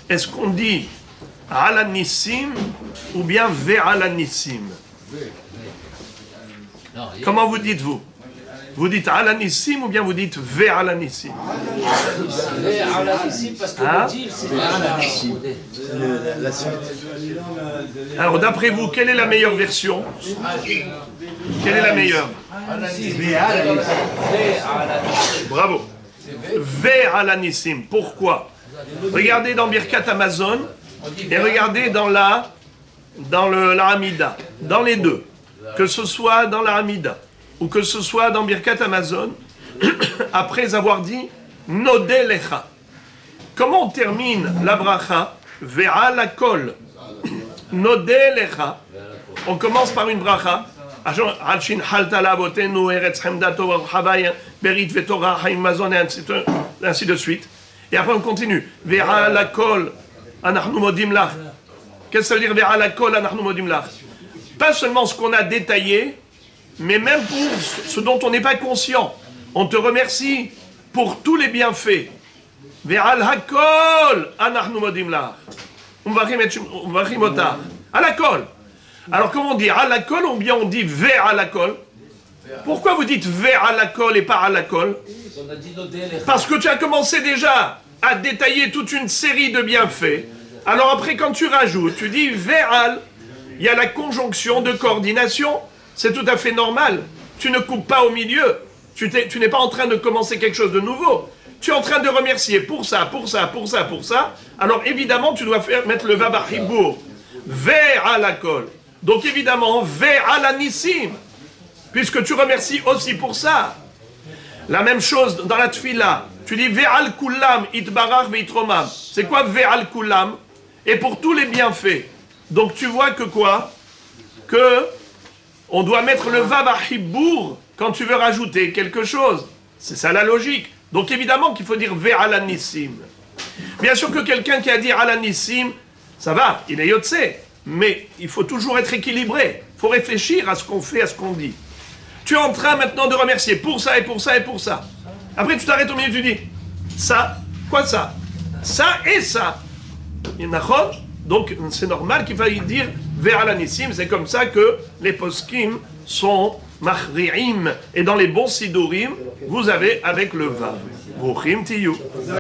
est-ce qu'on dit ala nissim ou bien ve'ala nissim? Comment vous dites-vous? Vous dites ala nissim ou bien vous dites ve'ala nissim? Ve'ala nissim parce que le deal c'est ve'ala nissim. Alors d'après vous, quelle est la meilleure version? Quelle est la meilleure? Bravo. Ve'ala nissim. Pourquoi? Regardez dans Birkat Amazon et regardez dans la Hamida. Dans les deux. Que ce soit dans la Hamida ou que ce soit dans Birkat Amazon, après avoir dit Nodé Lecha. Comment on termine la bracha? Ve'ala kol. Nodé Lecha. On commence par une bracha. Alshin halta labotenu eretz chemdato habayin berit vetorah haim mazon et ainsi de suite. Et après on continue. Ve'ala kol anachnu modim lach. Qu'est-ce que ça veut dire ve'ala kol anachnu modim lach? Pas seulement ce qu'on a détaillé, mais même pour ce dont on n'est pas conscient. On te remercie pour tous les bienfaits. Ve'al hakol anachnu modim lach. Umvachim otar. Al hakol. Alors comment on dit al hakol ou bien on dit ve'al hakol? Pourquoi vous dites ve'al hakol et pas al hakol? Parce que tu as commencé déjà à détailler toute une série de bienfaits. Alors après quand tu rajoutes, tu dis ve'al. Il y a la conjonction de coordination, c'est tout à fait normal. Tu ne coupes pas au milieu. Tu n'es pas en train de commencer quelque chose de nouveau. Tu es en train de remercier pour ça, pour ça, pour ça, pour ça. Alors évidemment, tu dois mettre le vav hibbour. Ve'al hakol. Donc évidemment, ve'ala nissim. Puisque tu remercies aussi pour ça. La même chose dans la tfila. Tu dis ve'al kullam itbarach ve'itromam. C'est quoi ve'al kullam? Et pour tous les bienfaits. Donc tu vois que quoi? Que on doit mettre le vav hibbour quand tu veux rajouter quelque chose. C'est ça la logique. Donc évidemment qu'il faut dire ve'ala nissim. Bien sûr que quelqu'un qui a dit ala nissim, ça va, il est yotse. Mais il faut toujours être équilibré. Il faut réfléchir à ce qu'on fait, à ce qu'on dit. Tu es en train maintenant de remercier pour ça et pour ça et pour ça. Après tu t'arrêtes au milieu, tu dis ça, quoi ça? Ça et ça. Donc c'est normal qu'il faille dire ve'ala nissim. C'est comme ça que les poskim sont machri'im. Et dans les bons sidurim, vous avez avec le vav. Bruchim tiyu.